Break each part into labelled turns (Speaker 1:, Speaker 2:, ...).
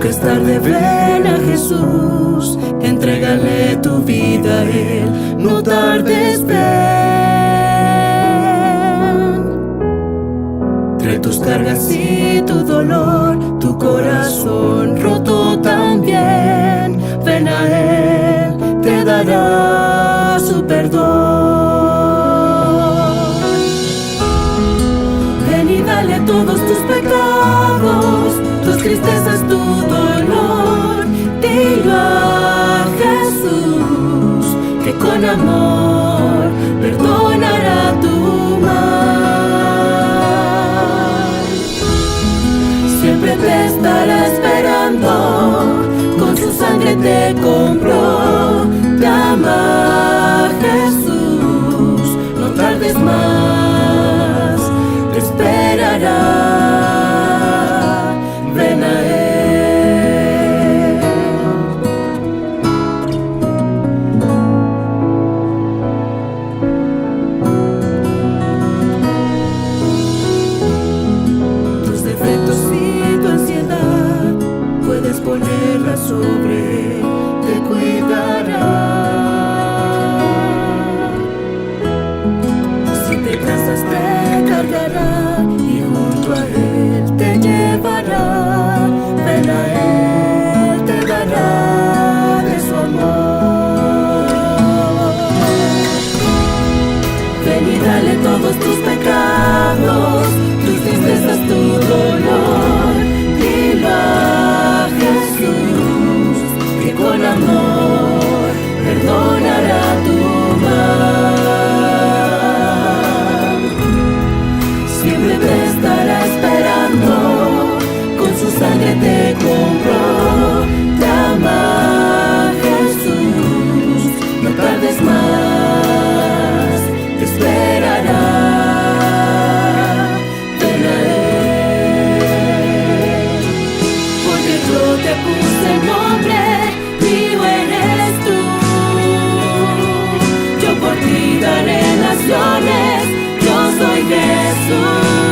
Speaker 1: Nunca es tarde, ven a Jesús, entrégale tu vida a Él, no tardes, ven. Trae tus cargas y tu dolor, tu corazón roto también, ven a Él, te dará su perdón. Ven y dale todos tus pecados, tus tristezas, tu dolor, dilo a Jesús, que con amor perdonará tu mal. Siempre te estará esperando, con su sangre te compró, te ama Jesús, no tardes más, te esperará. Ponerla sobre Él, te cuidará. Si te cansas te cargará y junto a Él te llevará. Ven a Él, te dará de su amor. Ven y dale todos tus pecados, tus tristezas, tu dolor, dilo a Jesús, que con amor perdonará tu mal. Siempre te estará esperando, con su sangre te compró, te ama Jesús, no tardes más, te esperará. Te puse nombre, mío eres tú. Yo por ti daré naciones, yo soy Jesús.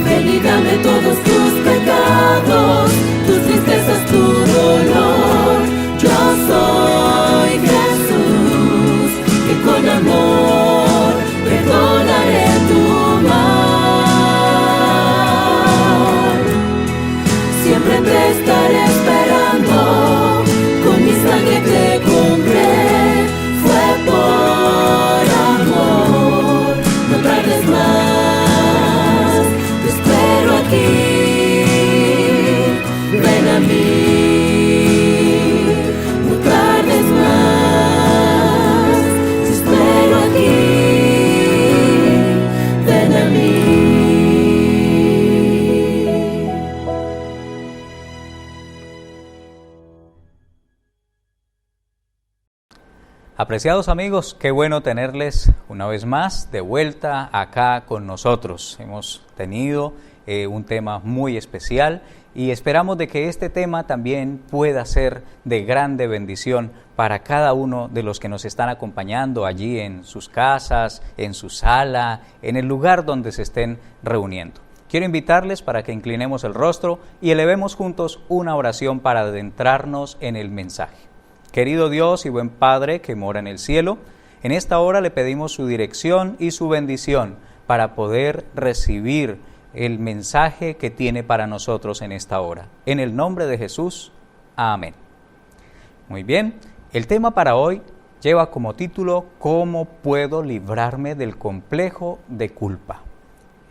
Speaker 1: Ven y dame todos tus pecados, tus tristezas, tu dolor. Yo soy Jesús, que con amor perdonaré tu mal. Siempre te estaré esperando, con mi sangre te compré, fue por amor, no tardes más, te espero aquí, ven a mí, no tardes más, te espero aquí, ven a mí.
Speaker 2: Apreciados amigos, qué bueno tenerles una vez más de vuelta acá con nosotros. Hemos tenido un tema muy especial y esperamos de que este tema también pueda ser de grande bendición para cada uno de los que nos están acompañando allí en sus casas, en su sala, en el lugar donde se estén reuniendo. Quiero invitarles para que inclinemos el rostro y elevemos juntos una oración para adentrarnos en el mensaje. Querido Dios y buen Padre que mora en el cielo, en esta hora le pedimos su dirección y su bendición para poder recibir el mensaje que tiene para nosotros en esta hora. En el nombre de Jesús, amén. Muy bien, el tema para hoy lleva como título ¿Cómo puedo librarme del complejo de culpa?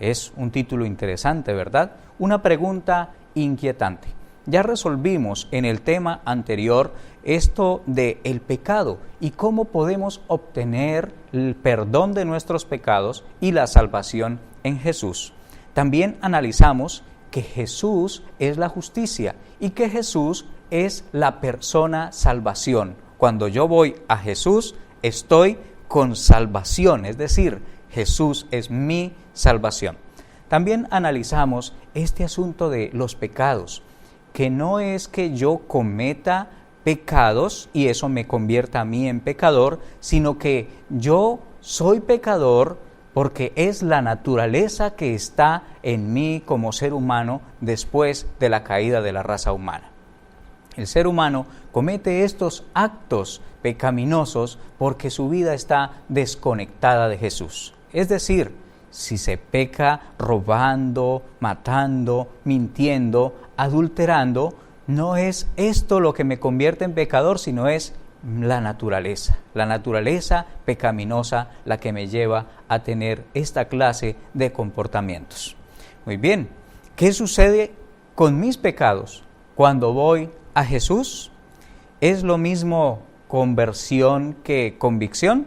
Speaker 2: Es un título interesante, ¿verdad? Una pregunta inquietante. Ya resolvimos en el tema anterior esto de el pecado y cómo podemos obtener el perdón de nuestros pecados y la salvación en Jesús. También analizamos que Jesús es la justicia y que Jesús es la persona salvación. Cuando yo voy a Jesús, estoy con salvación, es decir, Jesús es mi salvación. También analizamos este asunto de los pecados, que no es que yo cometa pecados y eso me convierta a mí en pecador, sino que yo soy pecador porque es la naturaleza que está en mí como ser humano después de la caída de la raza humana. El ser humano comete estos actos pecaminosos porque su vida está desconectada de Jesús. Es decir, si se peca robando, matando, mintiendo, adulterando, no es esto lo que me convierte en pecador, sino es la naturaleza pecaminosa la que me lleva a tener esta clase de comportamientos. Muy bien, ¿qué sucede con mis pecados cuando voy a Jesús? ¿Es lo mismo conversión que convicción?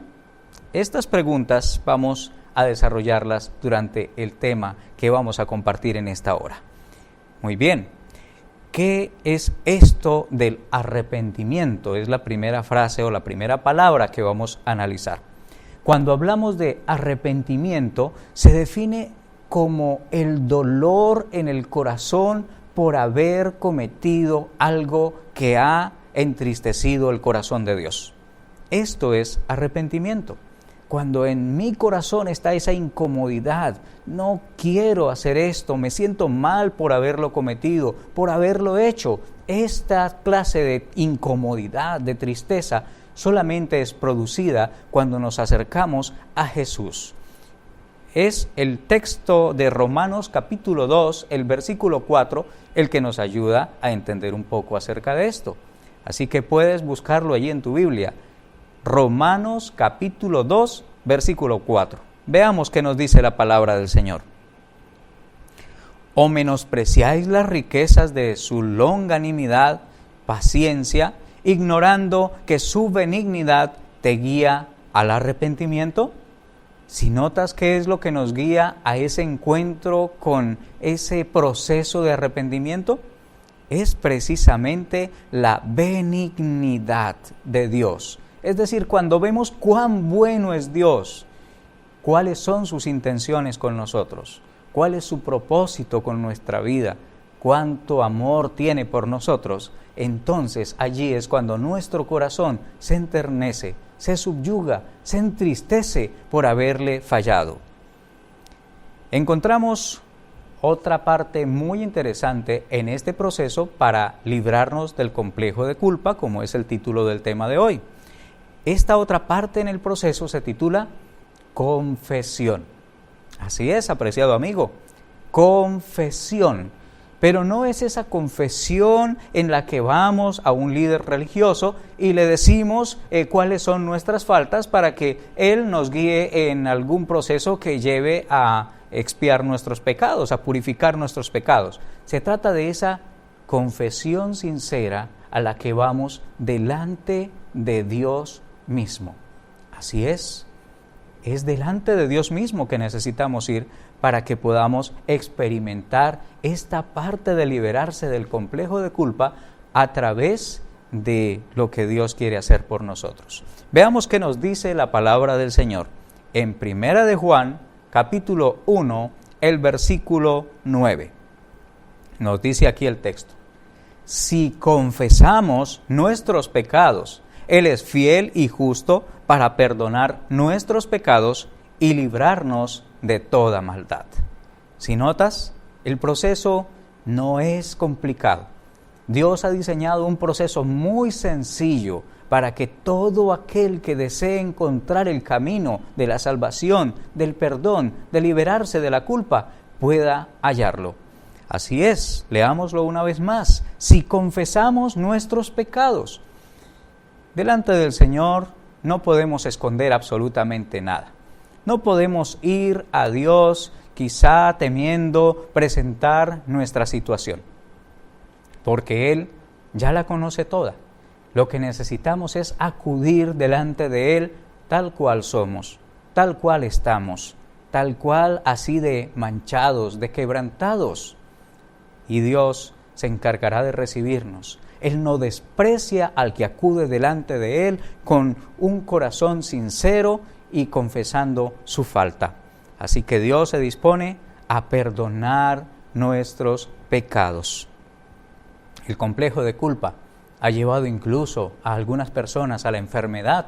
Speaker 2: Estas preguntas vamos a desarrollarlas durante el tema que vamos a compartir en esta hora. Muy bien, ¿qué es esto del arrepentimiento? Es la primera frase o la primera palabra que vamos a analizar. Cuando hablamos de arrepentimiento, se define como el dolor en el corazón por haber cometido algo que ha entristecido el corazón de Dios. Esto es arrepentimiento. Cuando en mi corazón está esa incomodidad, no quiero hacer esto, me siento mal por haberlo cometido, por haberlo hecho. Esta clase de incomodidad, de tristeza, solamente es producida cuando nos acercamos a Jesús. Es el texto de Romanos capítulo 2, el versículo 4, el que nos ayuda a entender un poco acerca de esto. Así que puedes buscarlo allí en tu Biblia. Romanos capítulo 2, versículo 4. Veamos qué nos dice la palabra del Señor. ¿O menospreciáis las riquezas de su longanimidad, paciencia, ignorando que su benignidad te guía al arrepentimiento? Si notas qué es lo que nos guía a ese encuentro con ese proceso de arrepentimiento, es precisamente la benignidad de Dios. Es decir, cuando vemos cuán bueno es Dios, cuáles son sus intenciones con nosotros, cuál es su propósito con nuestra vida, cuánto amor tiene por nosotros, entonces allí es cuando nuestro corazón se enternece, se subyuga, se entristece por haberle fallado. Encontramos otra parte muy interesante en este proceso para librarnos del complejo de culpa, como es el título del tema de hoy. Esta otra parte en el proceso se titula confesión. Así es, apreciado amigo, confesión. Pero no es esa confesión en la que vamos a un líder religioso y le decimos cuáles son nuestras faltas para que él nos guíe en algún proceso que lleve a expiar nuestros pecados, a purificar nuestros pecados. Se trata de esa confesión sincera a la que vamos delante de Dios mismo. Así es delante de Dios mismo que necesitamos ir para que podamos experimentar esta parte de liberarse del complejo de culpa a través de lo que Dios quiere hacer por nosotros. Veamos qué nos dice la palabra del Señor en Primera de Juan, capítulo 1, el versículo 9. Nos dice aquí el texto: si confesamos nuestros pecados, Él es fiel y justo para perdonar nuestros pecados y librarnos de toda maldad. Si notas, el proceso no es complicado. Dios ha diseñado un proceso muy sencillo para que todo aquel que desee encontrar el camino de la salvación, del perdón, de liberarse de la culpa, pueda hallarlo. Así es, leámoslo una vez más. Si confesamos nuestros pecados, delante del Señor no podemos esconder absolutamente nada. No podemos ir a Dios quizá temiendo presentar nuestra situación, porque Él ya la conoce toda. Lo que necesitamos es acudir delante de Él tal cual somos, tal cual estamos, tal cual así de manchados, de quebrantados. Y Dios se encargará de recibirnos. Él no desprecia al que acude delante de Él con un corazón sincero y confesando su falta. Así que Dios se dispone a perdonar nuestros pecados. El complejo de culpa ha llevado incluso a algunas personas a la enfermedad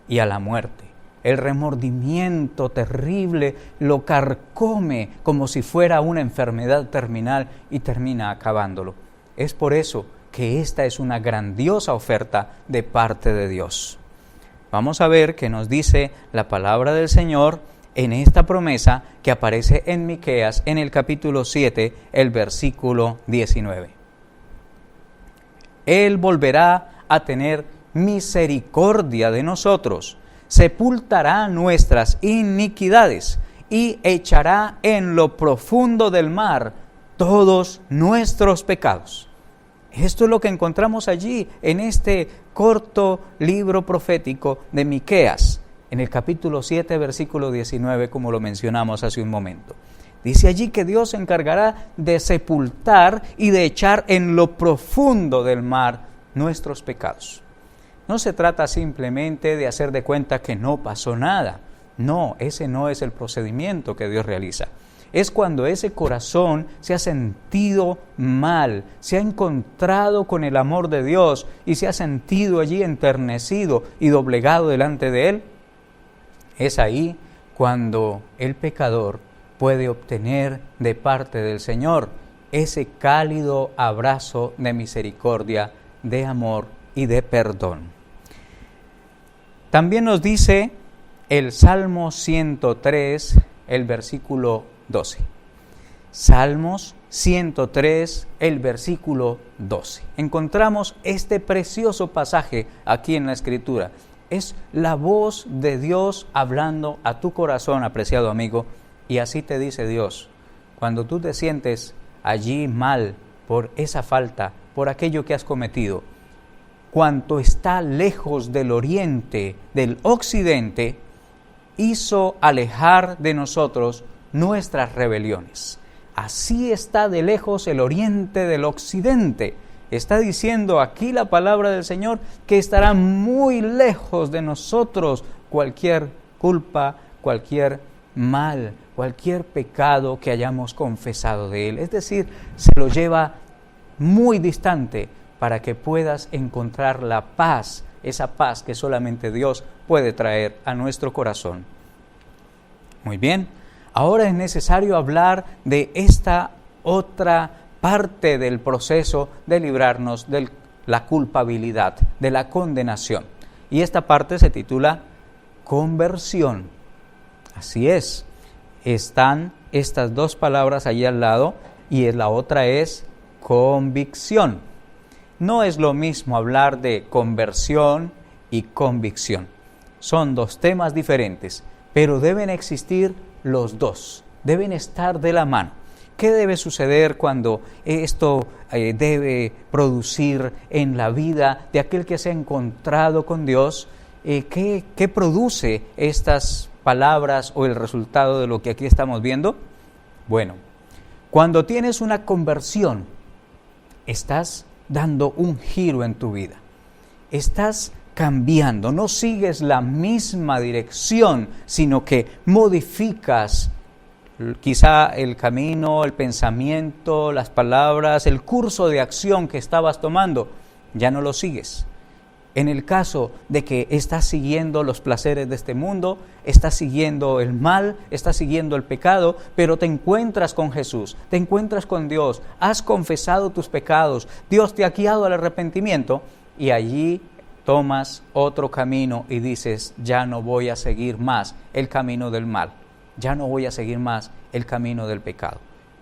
Speaker 2: y a la muerte. El remordimiento terrible lo carcome como si fuera una enfermedad terminal y termina acabándolo. Es por eso que esta es una grandiosa oferta de parte de Dios. Vamos a ver qué nos dice la palabra del Señor en esta promesa que aparece en Miqueas en el capítulo 7, el versículo 19. Él volverá a tener misericordia de nosotros, sepultará nuestras iniquidades y echará en lo profundo del mar todos nuestros pecados. Esto es lo que encontramos allí en este corto libro profético de Miqueas, en el capítulo 7, versículo 19, como lo mencionamos hace un momento. Dice allí que Dios se encargará de sepultar y de echar en lo profundo del mar nuestros pecados. No se trata simplemente de hacer de cuenta que no pasó nada. No, ese no es el procedimiento que Dios realiza. Es cuando ese corazón se ha sentido mal, se ha encontrado con el amor de Dios y se ha sentido allí enternecido y doblegado delante de Él. Es ahí cuando el pecador puede obtener de parte del Señor ese cálido abrazo de misericordia, de amor y de perdón. También nos dice el Salmo 103, el versículo 12. Salmos 103, el versículo 12. Encontramos este precioso pasaje aquí en la Escritura. Es la voz de Dios hablando a tu corazón, apreciado amigo, y así te dice Dios. Cuando tú te sientes allí mal por esa falta, por aquello que has cometido, cuanto está lejos del oriente, del occidente, hizo alejar de nosotros nuestras rebeliones. Así está de lejos el oriente del occidente. Está diciendo aquí la palabra del Señor que estará muy lejos de nosotros cualquier culpa, cualquier mal, cualquier pecado que hayamos confesado de Él. Es decir, se lo lleva muy distante para que puedas encontrar la paz, esa paz que solamente Dios puede traer a nuestro corazón. Muy bien, ahora es necesario hablar de esta otra parte del proceso de librarnos de la culpabilidad, de la condenación. Y esta parte se titula conversión. Así es, están estas dos palabras allí al lado y la otra es convicción. No es lo mismo hablar de conversión y convicción. Son dos temas diferentes, pero deben existir los dos, deben estar de la mano. ¿Qué debe suceder cuando esto debe producir en la vida de aquel que se ha encontrado con Dios? ¿Qué produce estas palabras o el resultado de lo que aquí estamos viendo? Bueno, cuando tienes una conversión, estás dando un giro en tu vida. Estás cambiando, no sigues la misma dirección, sino que modificas quizá el camino, el pensamiento, las palabras, el curso de acción que estabas tomando, ya no lo sigues. En el caso de que estás siguiendo los placeres de este mundo, estás siguiendo el mal, estás siguiendo el pecado, pero te encuentras con Jesús, te encuentras con Dios, has confesado tus pecados, Dios te ha guiado al arrepentimiento y allí tomas otro camino y dices, ya no voy a seguir más el camino del mal, ya no voy a seguir más el camino del pecado,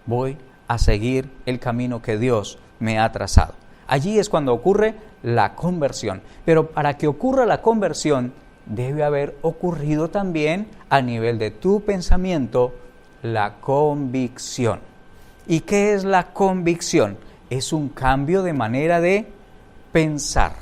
Speaker 2: voy a seguir el camino que Dios me ha trazado. Allí es cuando ocurre la conversión. Pero para que ocurra la conversión, debe haber ocurrido también a nivel de tu pensamiento la convicción. ¿Y qué es la convicción? Es un cambio de manera de pensar.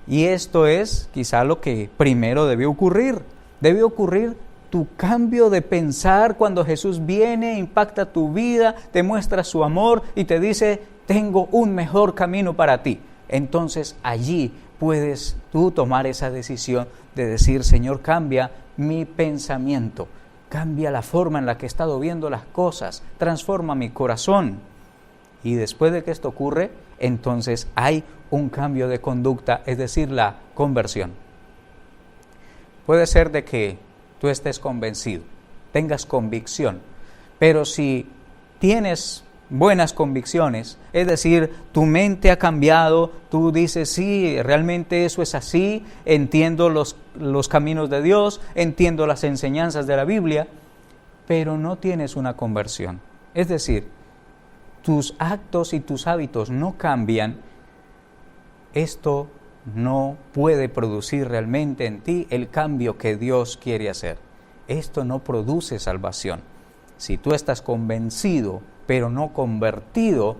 Speaker 2: Y esto es quizá lo que primero debe ocurrir. Debe ocurrir tu cambio de pensar cuando Jesús viene, impacta tu vida, te muestra su amor y te dice, tengo un mejor camino para ti. Entonces allí puedes tú tomar esa decisión de decir, Señor, cambia mi pensamiento, cambia la forma en la que he estado viendo las cosas, transforma mi corazón. Y después de que esto ocurre, entonces hay un cambio de conducta, es decir, la conversión. Puede ser de que tú estés convencido, tengas convicción, pero si tienes buenas convicciones, es decir, tu mente ha cambiado, tú dices, sí, realmente eso es así, entiendo los caminos de Dios, entiendo las enseñanzas de la Biblia, pero no tienes una conversión. Es decir, tus actos y tus hábitos no cambian, esto no puede producir realmente en ti el cambio que Dios quiere hacer. Esto no produce salvación. Si tú estás convencido, pero no convertido,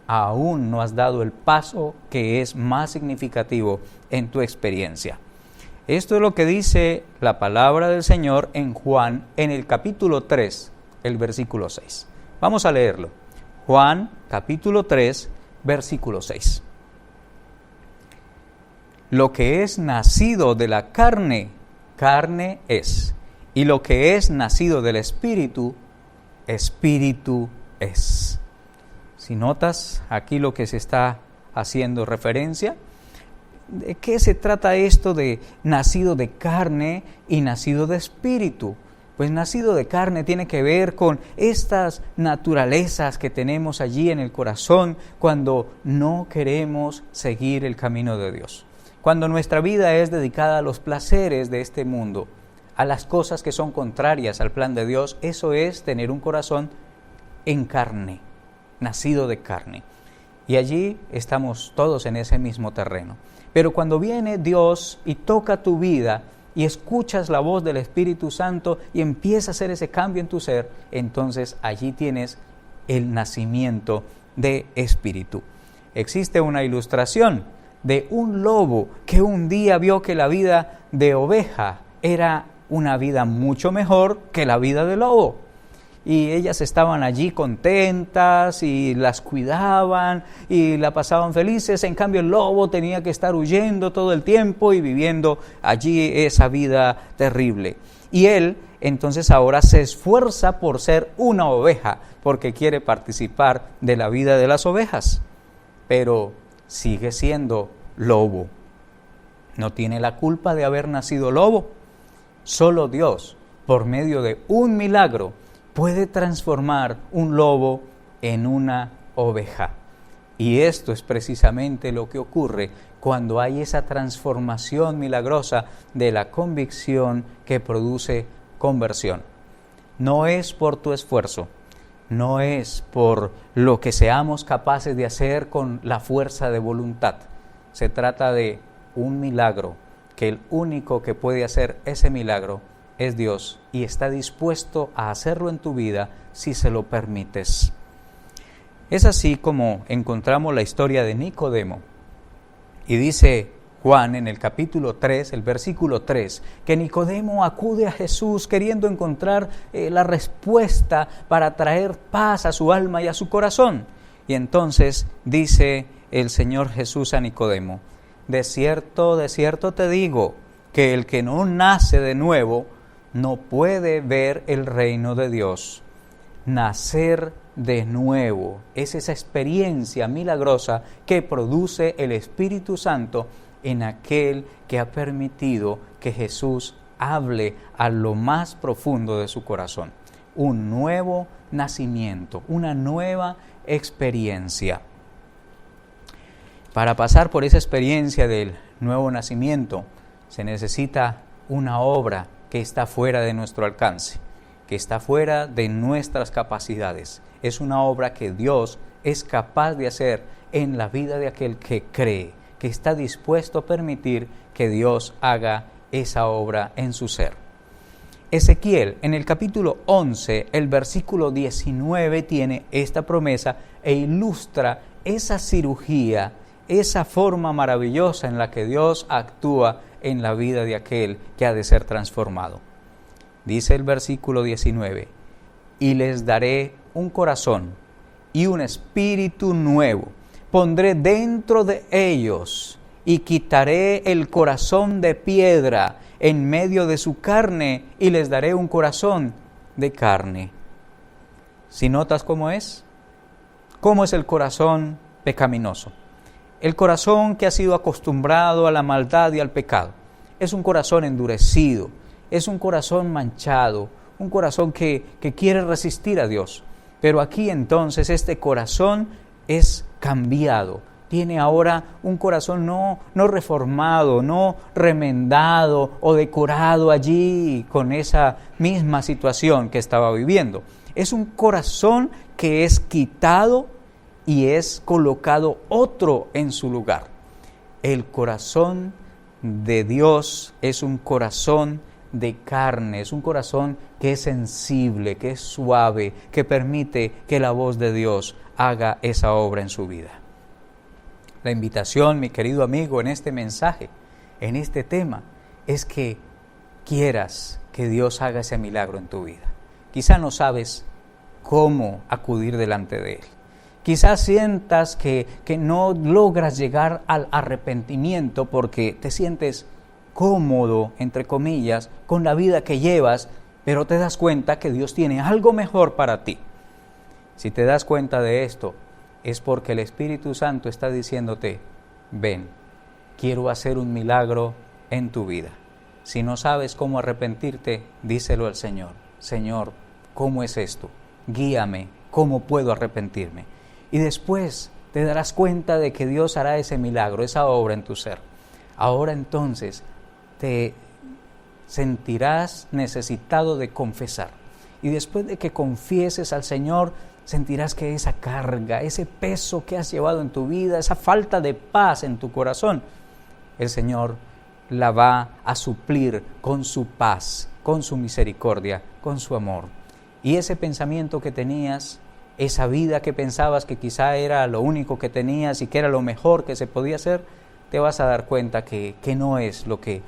Speaker 2: aún no has dado el paso que es más significativo en tu experiencia. Esto es lo que dice la palabra del Señor en Juan, en el capítulo 3, el versículo 6. Vamos a leerlo. Juan, capítulo 3, versículo 6. Lo que es nacido de la carne, carne es. Y lo que es nacido del Espíritu, Espíritu es. Si notas aquí lo que se está haciendo referencia, ¿de qué se trata esto de nacido de carne y nacido de espíritu? Pues nacido de carne tiene que ver con estas naturalezas que tenemos allí en el corazón cuando no queremos seguir el camino de Dios. Cuando nuestra vida es dedicada a los placeres de este mundo, a las cosas que son contrarias al plan de Dios, eso es tener un corazón en carne, nacido de carne. Y allí estamos todos en ese mismo terreno. Pero cuando viene Dios y toca tu vida y escuchas la voz del Espíritu Santo y empieza a hacer ese cambio en tu ser, entonces allí tienes el nacimiento de espíritu. Existe una ilustración de un lobo que un día vio que la vida de oveja era una vida mucho mejor que la vida de lobo. Y ellas estaban allí contentas y las cuidaban y la pasaban felices. En cambio el lobo tenía que estar huyendo todo el tiempo y viviendo allí esa vida terrible. Y él entonces ahora se esfuerza por ser una oveja porque quiere participar de la vida de las ovejas. Pero sigue siendo lobo. No tiene la culpa de haber nacido lobo. Solo Dios, por medio de un milagro, puede transformar un lobo en una oveja. Y esto es precisamente lo que ocurre cuando hay esa transformación milagrosa de la convicción que produce conversión. No es por tu esfuerzo, no es por lo que seamos capaces de hacer con la fuerza de voluntad. Se trata de un milagro, que el único que puede hacer ese milagro es Dios y está dispuesto a hacerlo en tu vida si se lo permites. Es así como encontramos la historia de Nicodemo. Y dice Juan en el capítulo 3, el versículo 3, que Nicodemo acude a Jesús queriendo encontrar la respuesta para traer paz a su alma y a su corazón. Y entonces dice el Señor Jesús a Nicodemo: de cierto te digo, que el que no nace de nuevo no puede ver el reino de Dios. Nacer de nuevo es esa experiencia milagrosa que produce el Espíritu Santo en aquel que ha permitido que Jesús hable a lo más profundo de su corazón. Un nuevo nacimiento, una nueva experiencia. Para pasar por esa experiencia del nuevo nacimiento, se necesita una obra que está fuera de nuestro alcance, que está fuera de nuestras capacidades. Es una obra que Dios es capaz de hacer en la vida de aquel que cree, que está dispuesto a permitir que Dios haga esa obra en su ser. Ezequiel, en el capítulo 11, el versículo 19, tiene esta promesa e ilustra esa cirugía, esa forma maravillosa en la que Dios actúa en la vida de aquel que ha de ser transformado. Dice el versículo 19, y les daré un corazón y un espíritu nuevo. Pondré dentro de ellos y quitaré el corazón de piedra en medio de su carne y les daré un corazón de carne. ¿Si notas cómo es? ¿Cómo es el corazón pecaminoso? El corazón que ha sido acostumbrado a la maldad y al pecado. es un corazón endurecido, es un corazón manchado, un corazón que quiere resistir a Dios. Pero aquí entonces este corazón es cambiado. Tiene ahora un corazón no reformado, no remendado o decorado allí con esa misma situación que estaba viviendo. Es un corazón que es quitado y es colocado otro en su lugar. El corazón de Dios es un corazón de carne, es un corazón que es sensible, que es suave, que permite que la voz de Dios haga esa obra en su vida. La invitación, mi querido amigo, en este mensaje, en este tema, es que quieras que Dios haga ese milagro en tu vida. Quizá no sabes cómo acudir delante de Él. Quizás sientas que no logras llegar al arrepentimiento porque te sientes cómodo, entre comillas, con la vida que llevas, pero te das cuenta que Dios tiene algo mejor para ti. Si te das cuenta de esto, es porque el Espíritu Santo está diciéndote, ven, quiero hacer un milagro en tu vida. Si no sabes cómo arrepentirte, díselo al Señor. Señor, ¿cómo es esto? Guíame, ¿cómo puedo arrepentirme? Y después te darás cuenta de que Dios hará ese milagro, esa obra en tu ser. Ahora entonces te sentirás necesitado de confesar. Y después de que confieses al Señor, sentirás que esa carga, ese peso que has llevado en tu vida, esa falta de paz en tu corazón, el Señor la va a suplir con su paz, con su misericordia, con su amor. Y ese pensamiento que tenías, esa vida que pensabas que quizá era lo único que tenías y que era lo mejor que se podía hacer, te vas a dar cuenta que no es lo que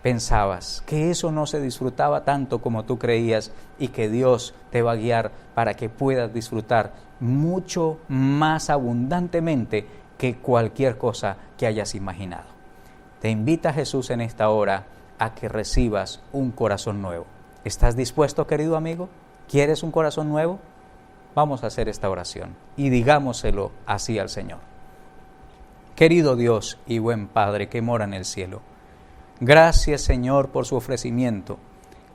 Speaker 2: pensabas, que eso no se disfrutaba tanto como tú creías y que Dios te va a guiar para que puedas disfrutar mucho más abundantemente que cualquier cosa que hayas imaginado. Te invita Jesús en esta hora a que recibas un corazón nuevo. ¿Estás dispuesto, querido amigo? ¿Quieres un corazón nuevo? Vamos a hacer esta oración y digámoselo así al Señor. Querido Dios y buen Padre que mora en el cielo, gracias, Señor, por su ofrecimiento.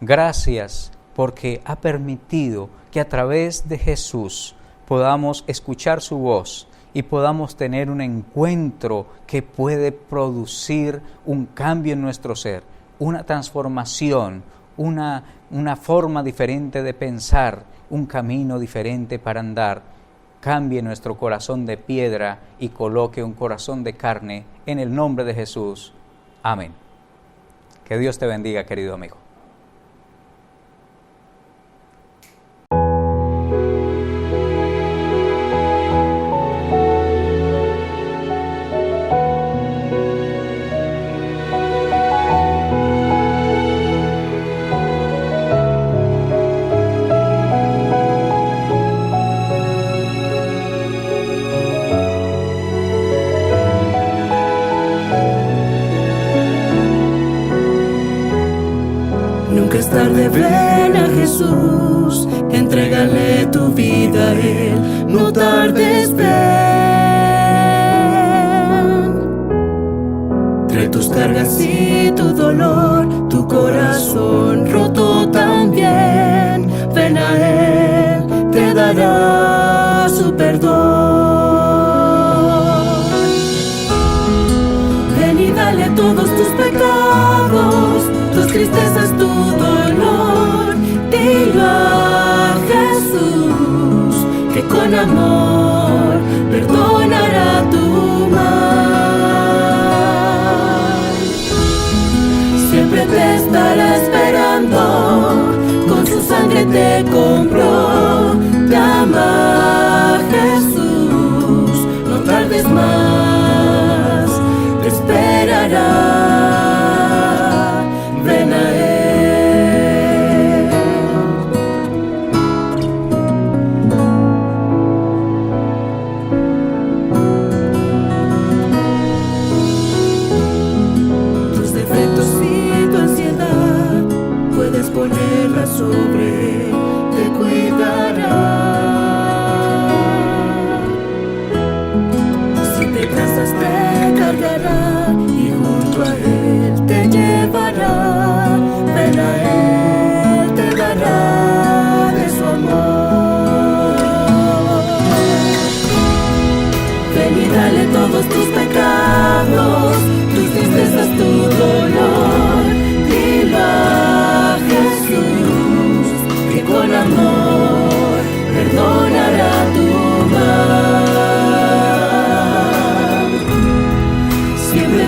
Speaker 2: Gracias porque ha permitido que a través de Jesús podamos escuchar su voz y podamos tener un encuentro que puede producir un cambio en nuestro ser, una transformación, una forma diferente de pensar, un camino diferente para andar. Cambie nuestro corazón de piedra y coloque un corazón de carne en el nombre de Jesús. Amén. Que Dios te bendiga, querido amigo.
Speaker 1: Nunca es tarde, ven a Jesús, entrégale tu vida a Él, no tardes, ven. Trae tus cargas y tu dolor, tu corazón roto también, ven a Él, te dará su perdón. Ven y dale todos tus pecados, tus tristezas, tu dolor, dilo a Jesús, que con amor perdonará tu mal. Siempre te estará esperando, con su sangre te compró, te ama Jesús, no tardes más, te esperará. Ponerla sobre Él, te cuidará. Si te cansas te cargará y junto a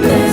Speaker 1: bebé.